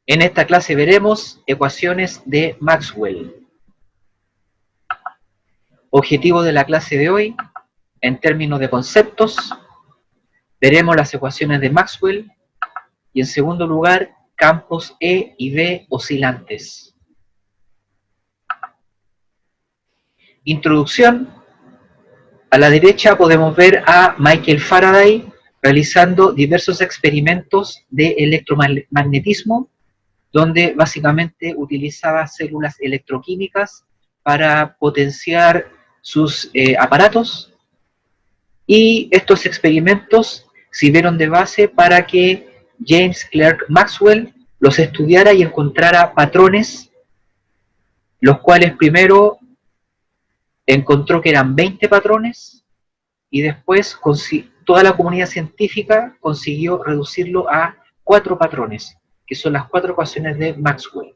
En esta clase veremos ecuaciones de Maxwell. Objetivo de la clase de hoy, en términos de conceptos, veremos las ecuaciones de Maxwell y en segundo lugar, campos E y B oscilantes. Introducción. A la derecha podemos ver a Michael Faraday realizando diversos experimentos de electromagnetismo, donde básicamente utilizaba células electroquímicas para potenciar sus aparatos, y estos experimentos sirvieron de base para que James Clerk Maxwell los estudiara y encontrara patrones, los cuales primero encontró que eran 20 patrones y después toda la comunidad científica consiguió reducirlo a 4 patrones, que son las 4 ecuaciones de Maxwell.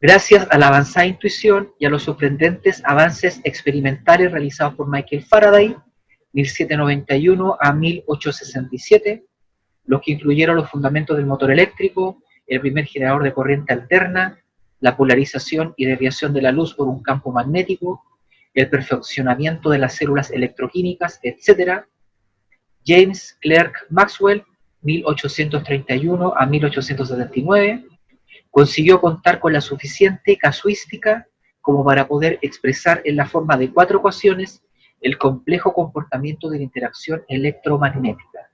Gracias a la avanzada intuición y a los sorprendentes avances experimentales realizados por Michael Faraday, 1791 a 1867, los que incluyeron los fundamentos del motor eléctrico, el primer generador de corriente alterna, la polarización y desviación de la luz por un campo magnético, el perfeccionamiento de las células electroquímicas, etc. James Clerk Maxwell, 1831 a 1879, consiguió contar con la suficiente casuística como para poder expresar en la forma de 4 ecuaciones el complejo comportamiento de la interacción electromagnética.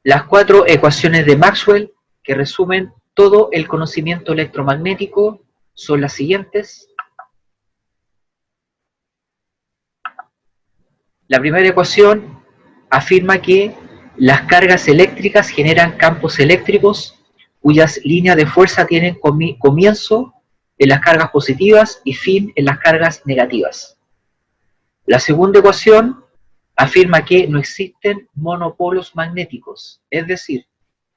Las 4 ecuaciones de Maxwell, que resumen todo el conocimiento electromagnético, son las siguientes. La primera ecuación afirma que las cargas eléctricas generan campos eléctricos cuyas líneas de fuerza tienen comienzo en las cargas positivas y fin en las cargas negativas. La segunda ecuación afirma que no existen monopolos magnéticos, es decir,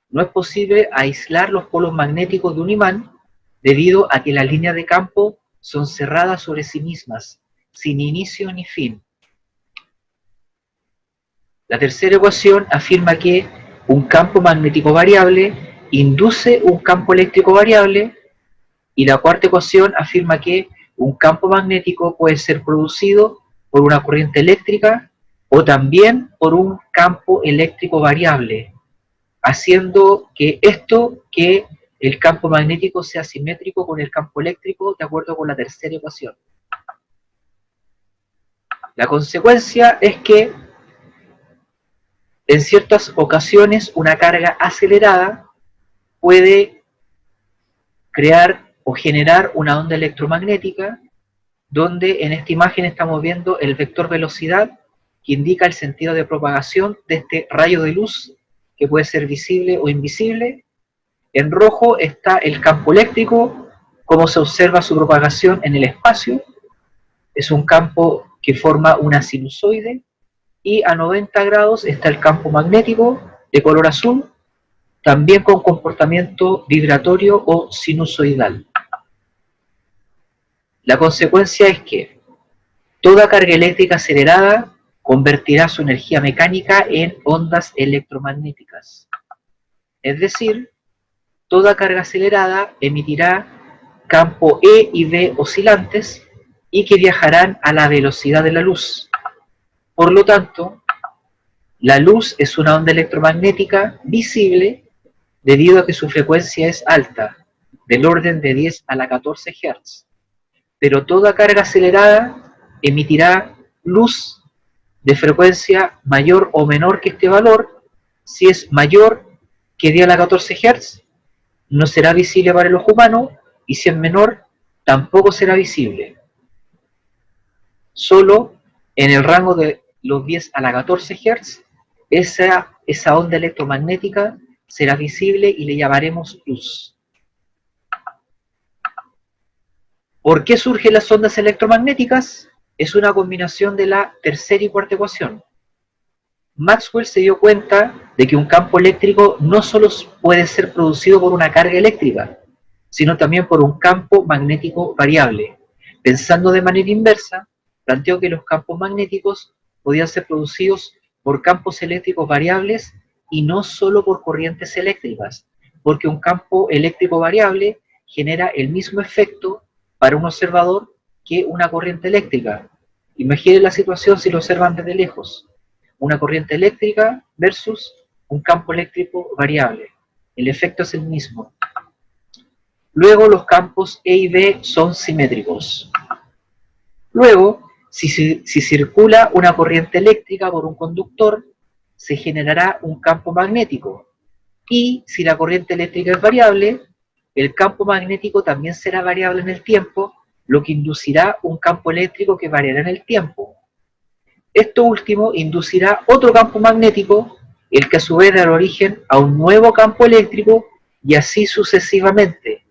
no es posible aislar los polos magnéticos de un imán debido a que las líneas de campo son cerradas sobre sí mismas, sin inicio ni fin. La tercera ecuación afirma que un campo magnético variable induce un campo eléctrico variable, y la cuarta ecuación afirma que un campo magnético puede ser producido por una corriente eléctrica o también por un campo eléctrico variable, haciendo que el campo magnético sea simétrico con el campo eléctrico de acuerdo con la tercera ecuación. La consecuencia es que en ciertas ocasiones una carga acelerada puede crear o generar una onda electromagnética, donde en esta imagen estamos viendo el vector velocidad que indica el sentido de propagación de este rayo de luz, que puede ser visible o invisible. En rojo está el campo eléctrico, cómo se observa su propagación en el espacio. Es un campo que forma una sinusoide, y a 90 grados está el campo magnético de color azul, también con comportamiento vibratorio o sinusoidal. La consecuencia es que toda carga eléctrica acelerada convertirá su energía mecánica en ondas electromagnéticas. Es decir, toda carga acelerada emitirá campo E y B oscilantes y que viajarán a la velocidad de la luz. Por lo tanto, la luz es una onda electromagnética visible debido a que su frecuencia es alta, del orden de 10 a la 14 Hz. Pero toda carga acelerada emitirá luz de frecuencia mayor o menor que este valor. Si es mayor que 10 a la 14 Hz, no será visible para el ojo humano, y si es menor, tampoco será visible. Solo en el rango de los 10 a la 14 Hz, esa onda electromagnética será visible y le llamaremos luz. ¿Por qué surgen las ondas electromagnéticas? Es una combinación de la tercera y cuarta ecuación. Maxwell se dio cuenta de que un campo eléctrico no solo puede ser producido por una carga eléctrica, sino también por un campo magnético variable. Pensando de manera inversa, planteó que los campos magnéticos podían ser producidos por campos eléctricos variables y no solo por corrientes eléctricas, porque un campo eléctrico variable genera el mismo efecto para un observador que una corriente eléctrica. Imaginen la situación si lo observan desde lejos. Una corriente eléctrica versus un campo eléctrico variable. El efecto es el mismo. Luego los campos E y B son simétricos. Luego, si circula una corriente eléctrica por un conductor, se generará un campo magnético. Y si la corriente eléctrica es variable, el campo magnético también será variable en el tiempo, lo que inducirá un campo eléctrico que variará en el tiempo. Esto último inducirá otro campo magnético, el que a su vez dará origen a un nuevo campo eléctrico y así sucesivamente,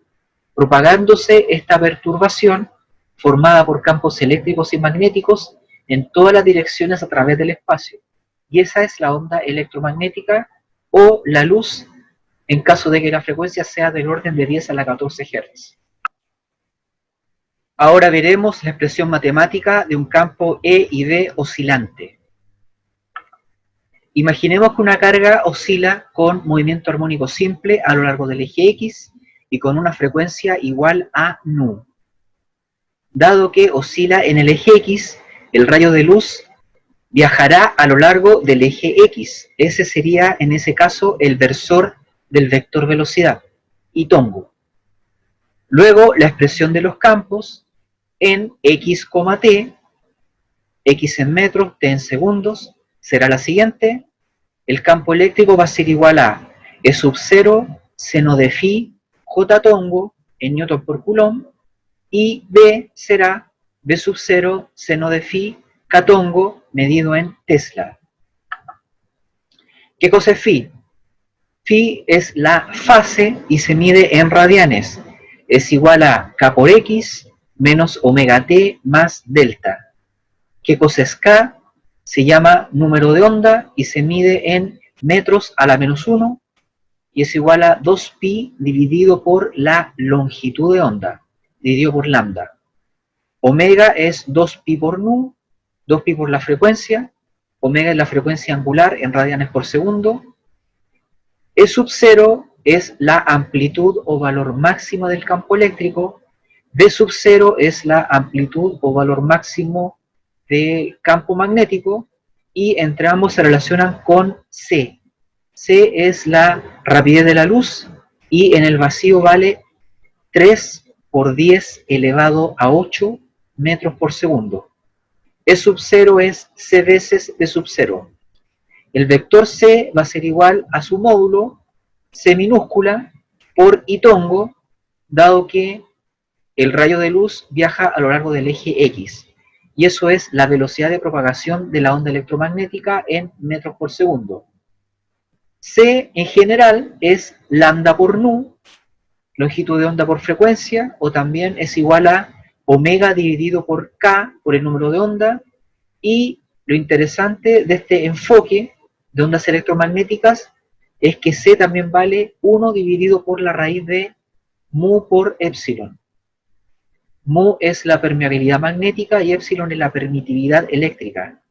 propagándose esta perturbación formada por campos eléctricos y magnéticos en todas las direcciones a través del espacio. Y esa es la onda electromagnética o la luz en caso de que la frecuencia sea del orden de 10 a la 14 Hz. Ahora veremos la expresión matemática de un campo E y B oscilante. Imaginemos que una carga oscila con movimiento armónico simple a lo largo del eje X y con una frecuencia igual a nu. Dado que oscila en el eje X, el rayo de luz viajará a lo largo del eje X. Ese sería, en ese caso, el versor del vector velocidad, y tongo. Luego, la expresión de los campos en X, T, X en metros, T en segundos, será la siguiente. El campo eléctrico va a ser igual a E sub 0, seno de phi, J tongo, en newton por coulomb, y B será B sub 0, seno de phi, K tongo, medido en Tesla. ¿Qué cosa es phi? Phi es la fase y se mide en radianes. Es igual a K por X menos omega T más delta. ¿Qué cosa es K? Se llama número de onda y se mide en metros a la menos 1 y es igual a 2pi dividido por la longitud de onda, dividido por lambda. Omega es 2pi por nu, 2pi por la frecuencia, omega es la frecuencia angular en radianes por segundo. E sub 0 es la amplitud o valor máximo del campo eléctrico, B sub 0 es la amplitud o valor máximo de campo magnético, y entre ambos se relacionan con C. C es la rapidez de la luz, y en el vacío vale 3 por 10 elevado a 8 metros por segundo. E sub 0 es C veces B sub 0. El vector C va a ser igual a su módulo, C minúscula, por I tongo, dado que el rayo de luz viaja a lo largo del eje X. Y eso es la velocidad de propagación de la onda electromagnética en metros por segundo. C en general es lambda por nu, longitud de onda por frecuencia, o también es igual a omega dividido por K, por el número de onda, y lo interesante de este enfoque de ondas electromagnéticas es que C también vale 1 dividido por la raíz de mu por epsilon. Mu es la permeabilidad magnética y epsilon es la permitividad eléctrica.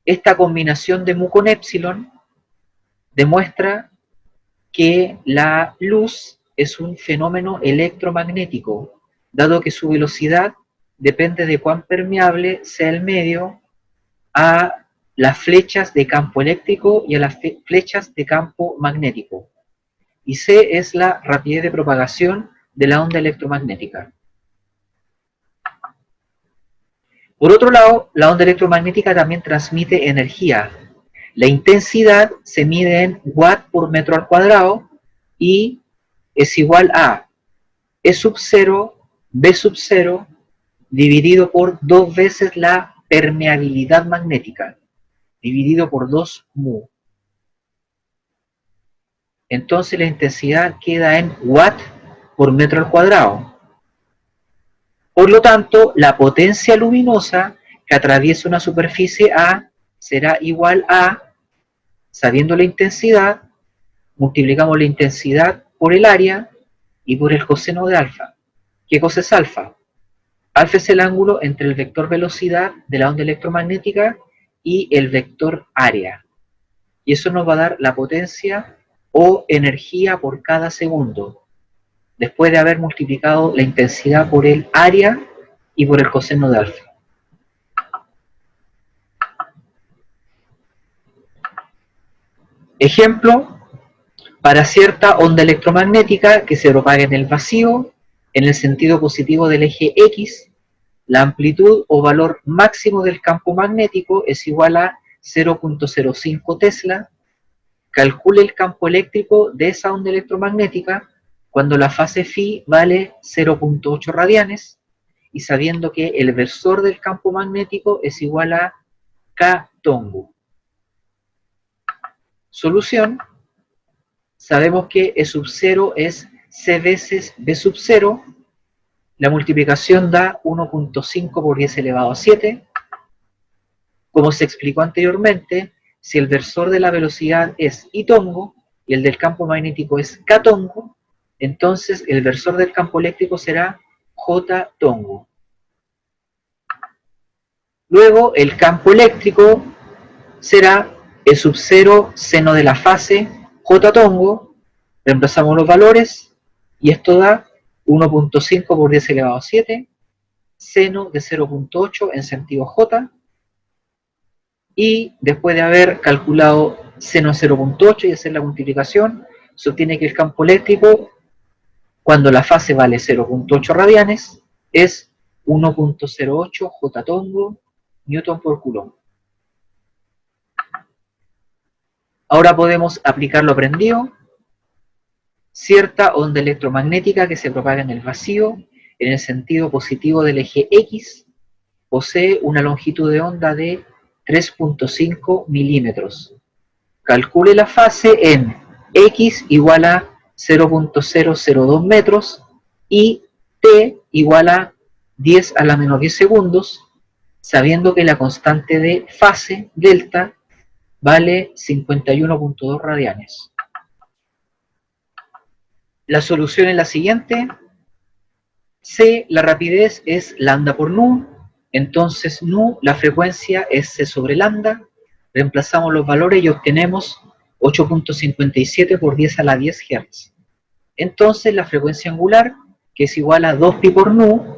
Esta combinación de mu con epsilon demuestra que la luz es un fenómeno electromagnético, dado que su velocidad depende de cuán permeable sea el medio a las flechas de campo eléctrico y a las flechas de campo magnético. Y C es la rapidez de propagación de la onda electromagnética. Por otro lado, la onda electromagnética también transmite energía. La intensidad se mide en watt por metro al cuadrado y es igual a E sub 0, B sub 0, dividido por 2 veces la permeabilidad magnética, dividido por 2 mu. Entonces la intensidad queda en watt por metro al cuadrado. Por lo tanto, la potencia luminosa que atraviesa una superficie A será igual a, sabiendo la intensidad, multiplicamos la intensidad por el área y por el coseno de alfa. ¿Qué cosa es alfa? Alfa es el ángulo entre el vector velocidad de la onda electromagnética y el vector área. y eso nos va a dar la potencia o energía por cada segundo, después de haber multiplicado la intensidad por el área y por el coseno de alfa. Ejemplo, para cierta onda electromagnética que se propaga en el vacío, en el sentido positivo del eje X, la amplitud o valor máximo del campo magnético es igual a 0.05 Tesla. Calcule el campo eléctrico de esa onda electromagnética cuando la fase phi vale 0.8 radianes y sabiendo que el versor del campo magnético es igual a K tongu. Solución. Sabemos que E sub 0 es C veces B sub 0. La multiplicación da 1.5 por 10 elevado a 7. Como se explicó anteriormente, si el versor de la velocidad es I tongu y el del campo magnético es K tongu, entonces el versor del campo eléctrico será J tongu. Luego el campo eléctrico será E sub 0 seno de la fase J tongu, reemplazamos los valores y esto da 1.5 por 10 elevado a 7, seno de 0.8 en sentido J, y después de haber calculado seno de 0.8 y hacer la multiplicación, se obtiene que el campo eléctrico, cuando la fase vale 0.8 radianes, es 1.08 J tongu Newton por Coulomb. Ahora podemos aplicar lo aprendido. Cierta onda electromagnética que se propaga en el vacío, en el sentido positivo del eje X, posee una longitud de onda de 3.5 milímetros. Calcule la fase en X igual a 0.002 metros y T igual a 10 a la menos 10 segundos, sabiendo que la constante de fase, delta, vale 51.2 radianes. La solución es la siguiente. C, la rapidez es lambda por nu, entonces nu, la frecuencia es C sobre lambda, reemplazamos los valores y obtenemos 8.57 por 10 a la 10 Hz. Entonces la frecuencia angular, que es igual a 2pi por nu,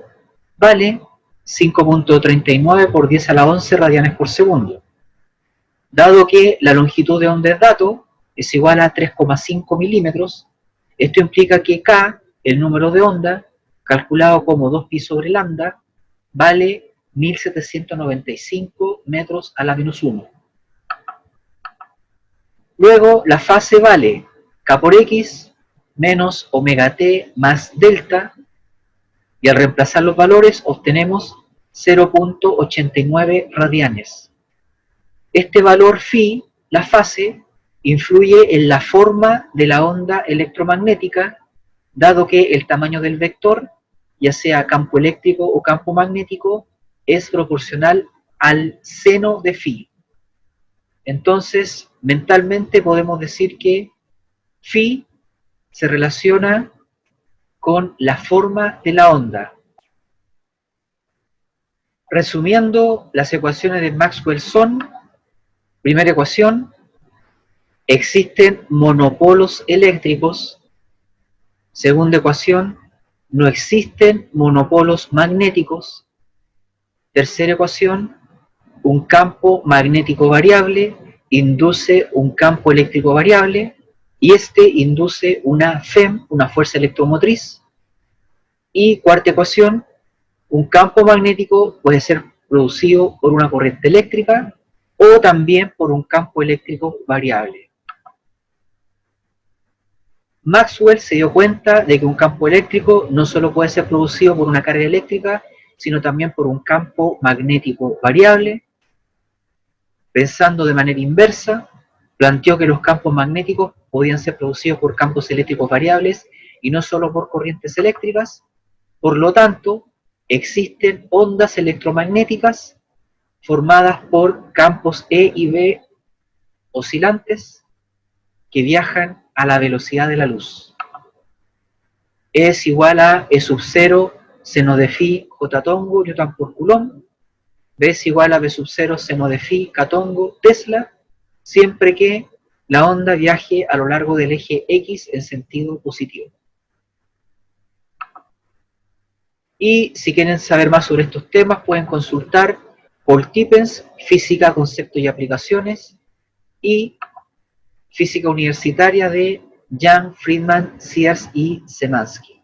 vale 5.39 por 10 a la 11 radianes por segundo. Dado que la longitud de onda es dato, es igual a 3,5 milímetros, esto implica que K, el número de onda, calculado como 2pi sobre lambda, vale 1795 metros a la menos 1. Luego la fase vale K por X menos omega T más delta, y al reemplazar los valores obtenemos 0.89 radianes. Este valor phi, la fase, influye en la forma de la onda electromagnética, dado que el tamaño del vector, ya sea campo eléctrico o campo magnético, es proporcional al seno de phi. Entonces, mentalmente podemos decir que phi se relaciona con la forma de la onda. Resumiendo, las ecuaciones de Maxwell son: primera ecuación, existen monopolos eléctricos. Segunda ecuación, no existen monopolos magnéticos. Tercera ecuación, un campo magnético variable induce un campo eléctrico variable y este induce una FEM, una fuerza electromotriz. Y cuarta ecuación, un campo magnético puede ser producido por una corriente eléctrica o también por un campo eléctrico variable. Maxwell se dio cuenta de que un campo eléctrico no solo puede ser producido por una carga eléctrica, sino también por un campo magnético variable. Pensando de manera inversa, planteó que los campos magnéticos podían ser producidos por campos eléctricos variables y no solo por corrientes eléctricas. Por lo tanto, existen ondas electromagnéticas formadas por campos E y B oscilantes que viajan a la velocidad de la luz. E es igual a E sub 0 seno de phi J tongu Newton por Coulomb. B es igual a B sub 0 seno de phi K tongu Tesla, siempre que la onda viaje a lo largo del eje X en sentido positivo. Y si quieren saber más sobre estos temas, pueden consultar Paul Tippens, Física, Conceptos y Aplicaciones, y Física Universitaria de Jan, Friedman, Sears y Szymanski.